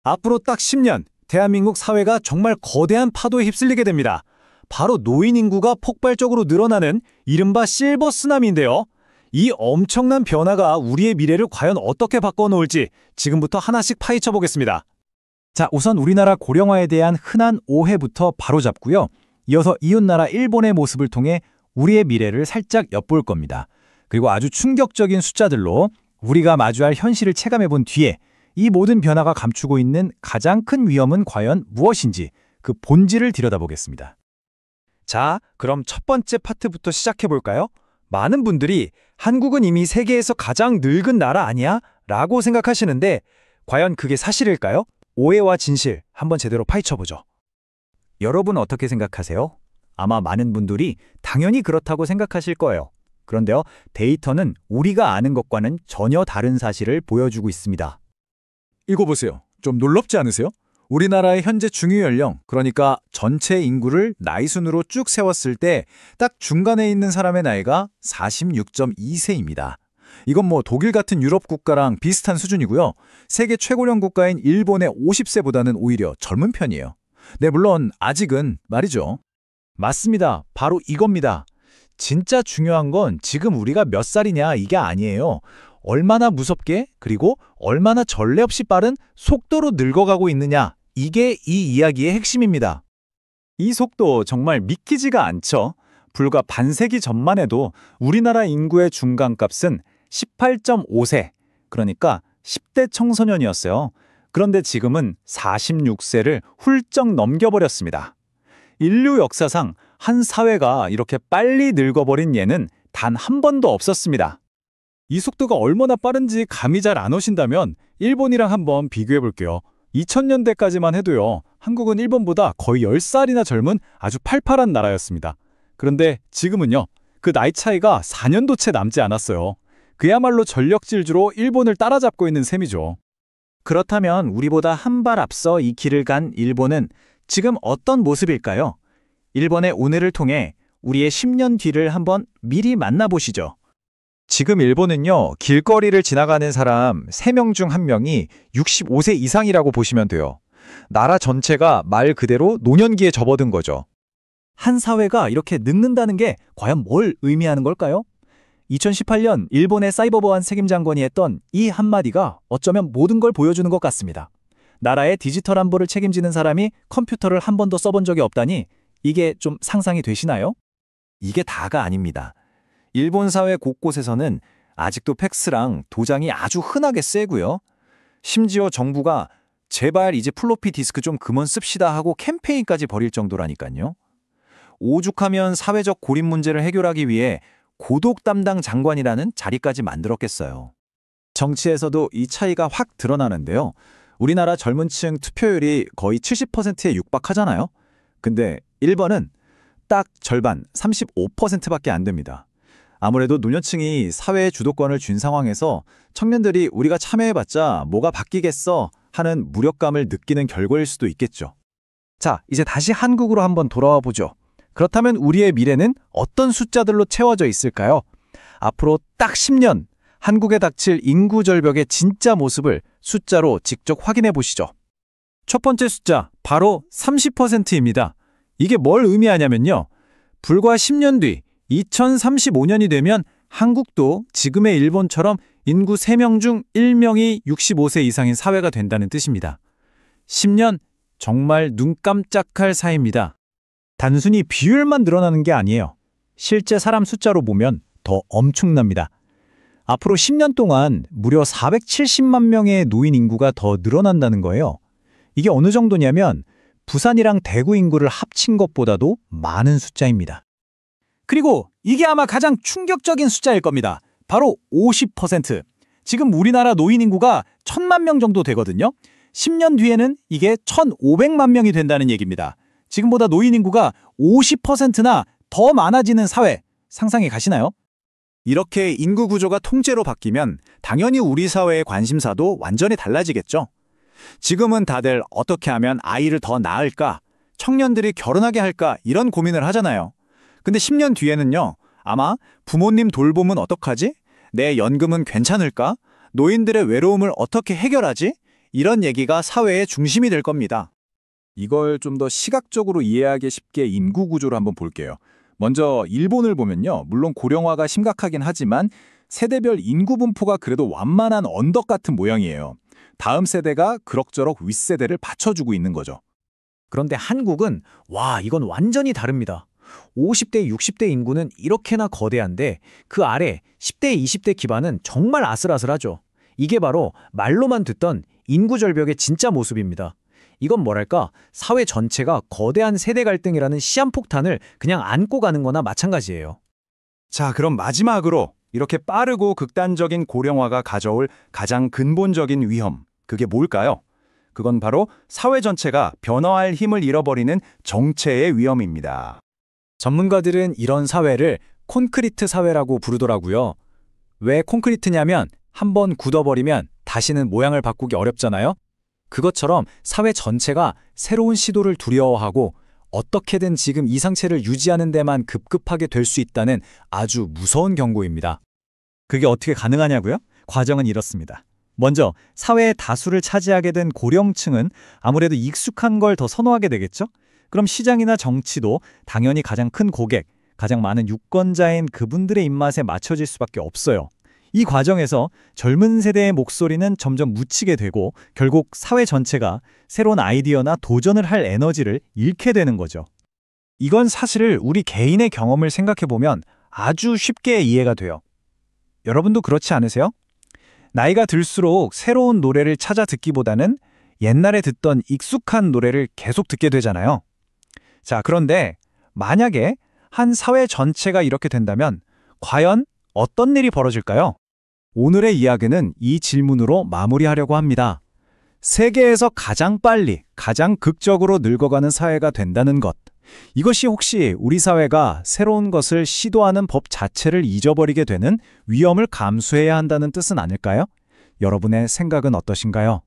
앞으로 딱 10년, 대한민국 사회가 정말 거대한 파도에 휩쓸리게 됩니다. 바로 노인 인구가 폭발적으로 늘어나는 이른바 실버 쓰나미인데요. 이 엄청난 변화가 우리의 미래를 과연 어떻게 바꿔놓을지 지금부터 하나씩 파헤쳐 보겠습니다. 자, 우선 우리나라 고령화에 대한 흔한 오해부터 바로잡고요. 이어서 이웃나라 일본의 모습을 통해 우리의 미래를 살짝 엿볼 겁니다. 그리고 아주 충격적인 숫자들로 우리가 마주할 현실을 체감해 본 뒤에 이 모든 변화가 감추고 있는 가장 큰 위험은 과연 무엇인지 그 본질을 들여다보겠습니다. 자, 그럼 첫 번째 파트부터 시작해 볼까요? 많은 분들이 한국은 이미 세계에서 가장 늙은 나라 아니야? 라고 생각하시는데 과연 그게 사실일까요? 오해와 진실 한번 제대로 파헤쳐보죠. 여러분 어떻게 생각하세요? 아마 많은 분들이 당연히 그렇다고 생각하실 거예요. 그런데요, 데이터는 우리가 아는 것과는 전혀 다른 사실을 보여주고 있습니다. 읽어보세요. 좀 놀랍지 않으세요? 우리나라의 현재 중위 연령, 그러니까 전체 인구를 나이 순으로 쭉 세웠을 때 딱 중간에 있는 사람의 나이가 46.2세입니다. 이건 뭐 독일 같은 유럽 국가랑 비슷한 수준이고요. 세계 최고령 국가인 일본의 50세보다는 오히려 젊은 편이에요. 네, 물론 아직은 말이죠. 맞습니다. 바로 이겁니다. 진짜 중요한 건 지금 우리가 몇 살이냐 이게 아니에요. 얼마나 무섭게 그리고 얼마나 전례 없이 빠른 속도로 늙어가고 있느냐, 이게 이 이야기의 핵심입니다. 이 속도 정말 믿기지가 않죠. 불과 반세기 전만 해도 우리나라 인구의 중간값은 18.5세, 그러니까 10대 청소년이었어요. 그런데 지금은 46세를 훌쩍 넘겨버렸습니다. 인류 역사상 한 사회가 이렇게 빨리 늙어버린 예는 단 한 번도 없었습니다. 이 속도가 얼마나 빠른지 감이 잘 안 오신다면 일본이랑 한번 비교해 볼게요. 2000년대까지만 해도요, 한국은 일본보다 거의 10살이나 젊은 아주 팔팔한 나라였습니다. 그런데 지금은요, 그 나이 차이가 4년도 채 남지 않았어요. 그야말로 전력질주로 일본을 따라잡고 있는 셈이죠. 그렇다면 우리보다 한 발 앞서 이 길을 간 일본은 지금 어떤 모습일까요? 일본의 오늘을 통해 우리의 10년 뒤를 한번 미리 만나보시죠. 지금 일본은요, 길거리를 지나가는 사람 3명 중 1명이 65세 이상이라고 보시면 돼요. 나라 전체가 말 그대로 노년기에 접어든 거죠. 한 사회가 이렇게 늙는다는 게 과연 뭘 의미하는 걸까요? 2018년 일본의 사이버 보안 책임장관이 했던 이 한마디가 어쩌면 모든 걸 보여주는 것 같습니다. 나라의 디지털 안보를 책임지는 사람이 컴퓨터를 한 번도 써본 적이 없다니, 이게 좀 상상이 되시나요? 이게 다가 아닙니다. 일본 사회 곳곳에서는 아직도 팩스랑 도장이 아주 흔하게 세고요. 심지어 정부가 제발 이제 플로피 디스크 좀 그만 씁시다 하고 캠페인까지 벌일 정도라니까요. 오죽하면 사회적 고립 문제를 해결하기 위해 고독 담당 장관이라는 자리까지 만들었겠어요. 정치에서도 이 차이가 확 드러나는데요. 우리나라 젊은 층 투표율이 거의 70%에 육박하잖아요. 근데 일본은 딱 절반, 35%밖에 안 됩니다. 아무래도 노년층이 사회의 주도권을 쥔 상황에서 청년들이 우리가 참여해봤자 뭐가 바뀌겠어 하는 무력감을 느끼는 결과일 수도 있겠죠. 자, 이제 다시 한국으로 한번 돌아와 보죠. 그렇다면 우리의 미래는 어떤 숫자들로 채워져 있을까요? 앞으로 딱 10년, 한국에 닥칠 인구 절벽의 진짜 모습을 숫자로 직접 확인해 보시죠. 첫 번째 숫자, 바로 30%입니다. 이게 뭘 의미하냐면요, 불과 10년 뒤 2035년이 되면 한국도 지금의 일본처럼 인구 3명 중 1명이 65세 이상인 사회가 된다는 뜻입니다. 10년, 정말 눈 깜짝할 사이입니다. 단순히 비율만 늘어나는 게 아니에요. 실제 사람 숫자로 보면 더 엄청납니다. 앞으로 10년 동안 무려 470만 명의 노인 인구가 더 늘어난다는 거예요. 이게 어느 정도냐면 부산이랑 대구 인구를 합친 것보다도 많은 숫자입니다. 그리고 이게 아마 가장 충격적인 숫자일 겁니다. 바로 50%. 지금 우리나라 노인 인구가 1000만 명 정도 되거든요. 10년 뒤에는 이게 1500만 명이 된다는 얘기입니다. 지금보다 노인 인구가 50%나 더 많아지는 사회, 상상이 가시나요? 이렇게 인구 구조가 통째로 바뀌면 당연히 우리 사회의 관심사도 완전히 달라지겠죠. 지금은 다들 어떻게 하면 아이를 더 낳을까, 청년들이 결혼하게 할까 이런 고민을 하잖아요. 근데 10년 뒤에는요, 아마 부모님 돌봄은 어떡하지? 내 연금은 괜찮을까? 노인들의 외로움을 어떻게 해결하지? 이런 얘기가 사회의 중심이 될 겁니다. 이걸 좀 더 시각적으로 이해하기 쉽게 인구 구조를 한번 볼게요. 먼저 일본을 보면요. 물론 고령화가 심각하긴 하지만 세대별 인구 분포가 그래도 완만한 언덕 같은 모양이에요. 다음 세대가 그럭저럭 윗세대를 받쳐주고 있는 거죠. 그런데 한국은 이건 완전히 다릅니다. 50대, 60대 인구는 이렇게나 거대한데 그 아래 10대, 20대 기반은 정말 아슬아슬하죠. 이게 바로 말로만 듣던 인구 절벽의 진짜 모습입니다. 이건 뭐랄까, 사회 전체가 거대한 세대 갈등이라는 시한폭탄을 그냥 안고 가는 거나 마찬가지예요. 자, 그럼 마지막으로 이렇게 빠르고 극단적인 고령화가 가져올 가장 근본적인 위험, 그게 뭘까요? 그건 바로 사회 전체가 변화할 힘을 잃어버리는 정체의 위험입니다. 전문가들은 이런 사회를 콘크리트 사회라고 부르더라고요. 왜 콘크리트냐면 한번 굳어버리면 다시는 모양을 바꾸기 어렵잖아요. 그것처럼 사회 전체가 새로운 시도를 두려워하고 어떻게든 지금 이 상태를 유지하는 데만 급급하게 될 수 있다는 아주 무서운 경고입니다. 그게 어떻게 가능하냐고요? 과정은 이렇습니다. 먼저 사회의 다수를 차지하게 된 고령층은 아무래도 익숙한 걸 더 선호하게 되겠죠? 그럼 시장이나 정치도 당연히 가장 큰 고객, 가장 많은 유권자인 그분들의 입맛에 맞춰질 수밖에 없어요. 이 과정에서 젊은 세대의 목소리는 점점 묻히게 되고 결국 사회 전체가 새로운 아이디어나 도전을 할 에너지를 잃게 되는 거죠. 이건 사실 우리 개인의 경험을 생각해보면 아주 쉽게 이해가 돼요. 여러분도 그렇지 않으세요? 나이가 들수록 새로운 노래를 찾아 듣기보다는 옛날에 듣던 익숙한 노래를 계속 듣게 되잖아요. 자, 그런데 만약에 한 사회 전체가 이렇게 된다면 과연 어떤 일이 벌어질까요? 오늘의 이야기는 이 질문으로 마무리하려고 합니다. 세계에서 가장 빨리, 가장 극적으로 늙어가는 사회가 된다는 것. 이것이 혹시 우리 사회가 새로운 것을 시도하는 법 자체를 잊어버리게 되는 위험을 감수해야 한다는 뜻은 아닐까요? 여러분의 생각은 어떠신가요?